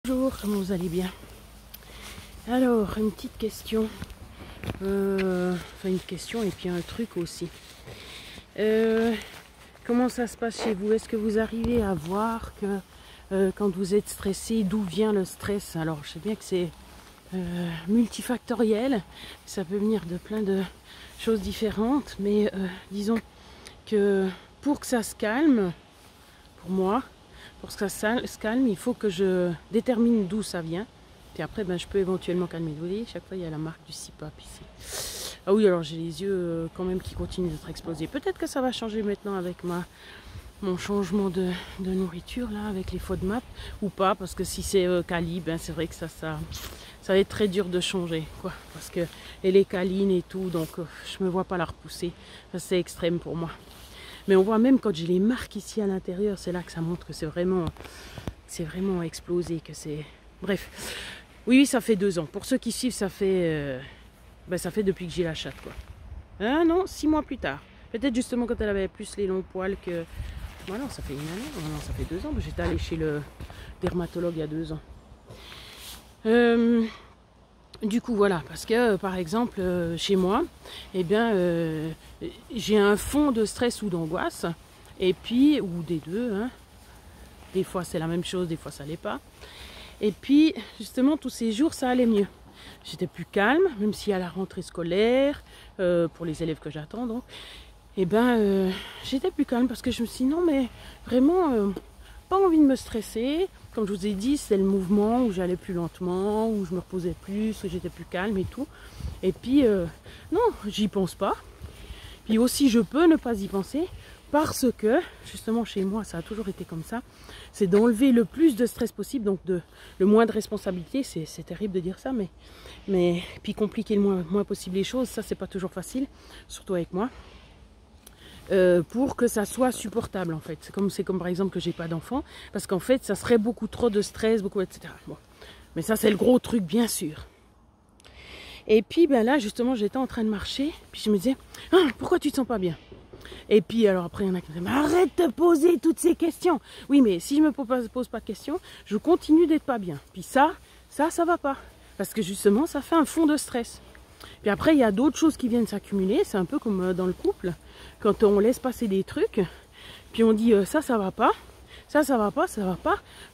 Bonjour, comment vous allez bien? Alors, une petite question. Enfin, une question et puis un truc aussi. Comment ça se passe chez vous? Est-ce que vous arrivez à voir que quand vous êtes stressé, d'où vient le stress? Alors, je sais bien que c'est multifactoriel. Ça peut venir de plein de choses différentes. Mais disons que pour que ça se calme, pour moi, pour que ça se calme, il faut que je détermine d'où ça vient. Puis après, ben, je peux éventuellement calmer. Vous voyez, chaque fois, il y a la marque du CPAP ici. Ah oui, alors j'ai les yeux quand même qui continuent d'être explosés. Peut-être que ça va changer maintenant avec mon changement de nourriture, là, avec les FODMAP, ou pas, parce que si c'est Kali, ben, c'est vrai que ça va être très dur de changer, quoi. Parce que elle est câline et tout, donc je me vois pas la repousser. C'est extrême pour moi. Mais on voit même quand j'ai les marques ici à l'intérieur, c'est là que ça montre que c'est vraiment explosé, que c'est... Bref. Oui, ça fait 2 ans. Pour ceux qui suivent, ça fait depuis que j'ai la chatte, quoi. Ah non, 6 mois plus tard. Peut-être justement quand elle avait plus les longs poils que... Bon, non, ça fait une année. Non, ça fait 2 ans. J'étais allée chez le dermatologue il y a 2 ans. Du coup, voilà, parce que par exemple, chez moi, eh bien, j'ai un fond de stress ou d'angoisse, et puis, ou des deux, hein. Des fois c'est la même chose, des fois ça l'est pas. Et puis, justement, tous ces jours, ça allait mieux. J'étais plus calme, même si à la rentrée scolaire, pour les élèves que j'attends, donc, eh ben, j'étais plus calme parce que je me suis dit, non, mais vraiment, pas envie de me stresser. Comme je vous ai dit, c'est le mouvement où j'allais plus lentement, où je me reposais plus, où j'étais plus calme et tout. Et puis, non, j'y pense pas. Puis aussi, je peux ne pas y penser parce que, justement, chez moi, ça a toujours été comme ça. C'est d'enlever le plus de stress possible, donc le moins de responsabilité. C'est terrible de dire ça, mais puis compliquer le moins possible les choses, ça, c'est pas toujours facile, surtout avec moi. Pour que ça soit supportable en fait. C'est comme par exemple que j'ai pas d'enfant, parce qu'en fait ça serait beaucoup trop de stress, etc. Bon. Mais ça c'est le gros truc bien sûr. Et puis ben là justement j'étais en train de marcher, puis je me disais ah, pourquoi tu te sens pas bien? Et puis alors après il y en a qui me disent mais arrête de poser toutes ces questions. Oui mais si je me pose pas de questions, je continue d'être pas bien. Puis ça va pas. Parce que justement ça fait un fond de stress. Puis après il y a d'autres choses qui viennent s'accumuler, c'est un peu comme dans le couple. Quand on laisse passer des trucs, puis on dit ça va pas, ça va pas,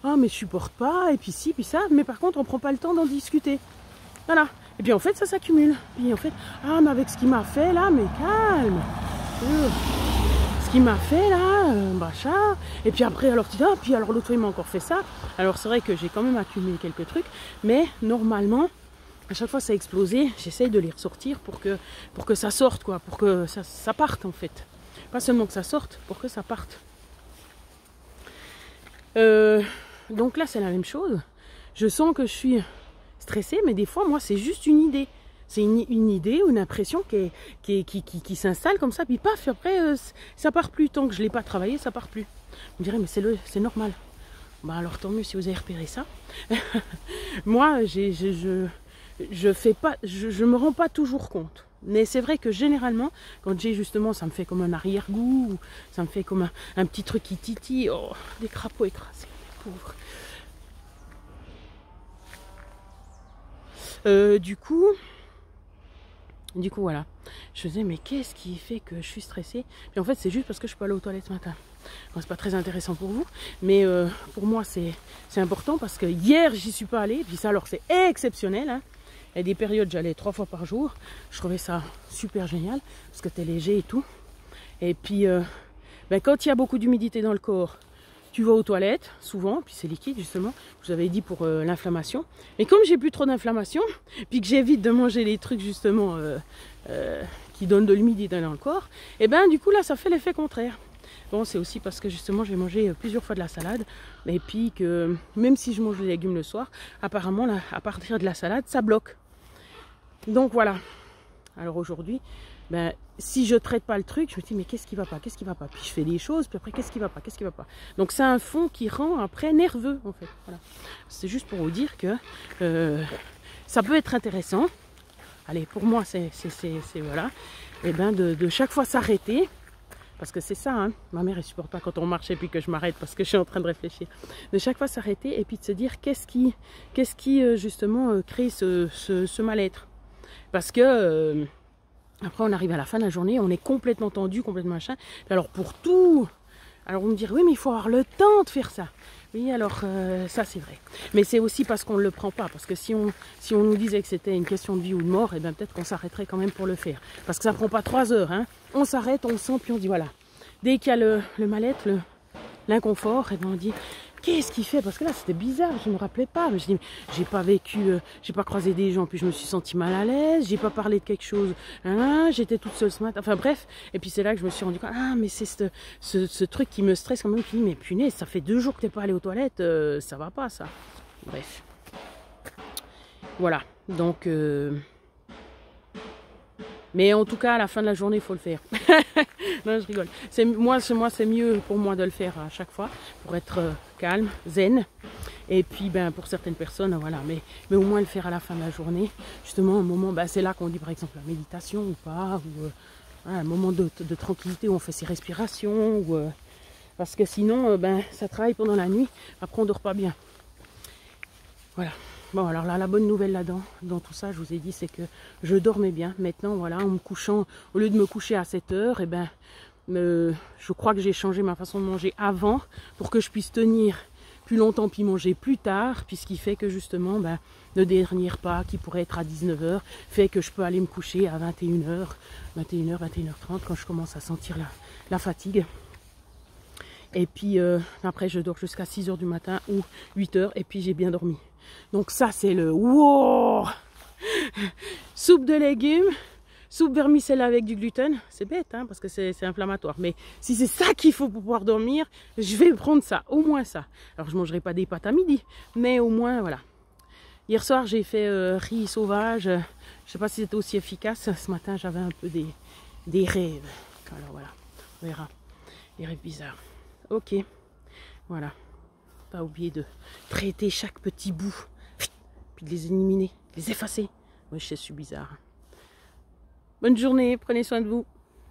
ah mais je supporte pas, et puis ci, puis ça, mais par contre on prend pas le temps d'en discuter. Voilà. Et puis en fait ça s'accumule. Puis en fait, ah mais avec ce qu'il m'a fait là, mais calme. Ce qu'il m'a fait là, machin. Et puis après alors tu dis, ah puis alors l'autre fois il m'a encore fait ça. Alors c'est vrai que j'ai quand même accumulé quelques trucs, mais normalement, à chaque fois ça a explosé, j'essaye de les ressortir pour que ça sorte, quoi, pour que ça parte en fait. Pas seulement que ça sorte, pour que ça parte. Donc là c'est la même chose. Je sens que je suis stressée, mais des fois moi c'est juste une idée. C'est une idée ou une impression qui s'installe comme ça, puis paf, après ça part plus. Tant que je ne l'ai pas travaillé, ça part plus. On dirait mais c'est normal. Bah alors tant mieux si vous avez repéré ça. Moi je me rends pas toujours compte. Mais c'est vrai que généralement, quand j'ai justement, ça me fait comme un arrière-goût, ou ça me fait comme un petit truc qui titille. Oh, des crapauds écrasés, pauvres. Du coup, voilà. Je me disais, mais qu'est-ce qui fait que je suis stressée? Puis en fait, c'est juste parce que je suis pas allée aux toilettes ce matin. Bon, c'est pas très intéressant pour vous, mais pour moi, c'est important parce que hier, j'y suis pas allée. Puis ça, alors, c'est exceptionnel, hein. Il y a des périodes, j'allais 3 fois par jour. Je trouvais ça super génial parce que t'es léger et tout. Et puis, ben, quand il y a beaucoup d'humidité dans le corps, tu vas aux toilettes, souvent, puis c'est liquide justement. Je vous avais dit pour l'inflammation. Mais comme j'ai plus trop d'inflammation, puis que j'évite de manger les trucs justement qui donnent de l'humidité dans le corps, et ben du coup là, ça fait l'effet contraire. Bon, c'est aussi parce que justement j'ai mangé plusieurs fois de la salade, et puis que même si je mange des légumes le soir, apparemment là, à partir de la salade, ça bloque. Donc voilà. Alors aujourd'hui, ben, si je traite pas le truc, je me dis mais qu'est-ce qui va pas, qu'est-ce qui va pas. Puis je fais des choses, puis après qu'est-ce qui va pas, qu'est-ce qui va pas. Donc c'est un fond qui rend après nerveux en fait. Voilà. C'est juste pour vous dire que ça peut être intéressant. Allez, pour moi c'est voilà. Et ben de chaque fois s'arrêter. Parce que c'est ça, hein. Ma mère, elle supporte pas quand on marche et puis que je m'arrête parce que je suis en train de réfléchir. De chaque fois s'arrêter et puis de se dire qu'est-ce qui justement crée ce mal-être. Parce que après on arrive à la fin de la journée, on est complètement tendu, complètement machin. Alors pour tout, alors on me dit oui mais il faut avoir le temps de faire ça. Oui, alors ça c'est vrai. Mais c'est aussi parce qu'on ne le prend pas. Parce que si on nous disait que c'était une question de vie ou de mort, eh bien peut-être qu'on s'arrêterait quand même pour le faire. Parce que ça ne prend pas 3 heures. Hein. On s'arrête, on sent, puis on dit voilà. Dès qu'il y a le mal-être, l'inconfort, et bien on dit qu'est-ce qu'il fait? Parce que là c'était bizarre, je ne me rappelais pas. Mais je dis j'ai pas vécu, j'ai pas croisé des gens, puis je me suis sentie mal à l'aise, j'ai pas parlé de quelque chose, hein, j'étais toute seule ce matin. Enfin bref, et puis c'est là que je me suis rendu compte, ah mais c'est ce truc qui me stresse quand même, qui dit mais punaise, ça fait 2 jours que t'es pas allé aux toilettes, ça va pas ça. Bref. Voilà, donc mais en tout cas, à la fin de la journée, il faut le faire. Non, je rigole. Moi, c'est mieux pour moi de le faire à chaque fois, pour être calme, zen. Et puis, ben, pour certaines personnes, voilà. Mais au moins le faire à la fin de la journée. Justement, un moment, ben, c'est là qu'on dit, par exemple, la méditation ou pas. Ou voilà, un moment de tranquillité où on fait ses respirations. Ou, parce que sinon, ben, ça travaille pendant la nuit. Après, on ne dort pas bien. Voilà. Bon, alors là, la bonne nouvelle là-dedans, dans tout ça, je vous ai dit, c'est que je dormais bien. Maintenant, voilà, en me couchant, au lieu de me coucher à 7 heures, eh ben, je crois que j'ai changé ma façon de manger avant pour que je puisse tenir plus longtemps puis manger plus tard, puisqu'il fait que justement, ben, le dernier repas qui pourrait être à 19 heures fait que je peux aller me coucher à 21 heures, 21h30 quand je commence à sentir la fatigue. Et puis après, je dors jusqu'à 6 heures du matin ou 8 heures et puis j'ai bien dormi. Donc ça, c'est le wow! Soupe de légumes, soupe vermicelle avec du gluten. C'est bête, hein, parce que c'est inflammatoire. Mais si c'est ça qu'il faut pour pouvoir dormir, je vais prendre ça, au moins ça. Alors, je ne mangerai pas des pâtes à midi, mais au moins, voilà. Hier soir, j'ai fait riz sauvage. Je ne sais pas si c'était aussi efficace. Ce matin, j'avais un peu des rêves. Alors voilà, on verra. Des rêves bizarres. Ok, voilà. Pas oublier de traiter chaque petit bout, puis de les éliminer, de les effacer. Oui, je suis bizarre. Bonne journée, prenez soin de vous.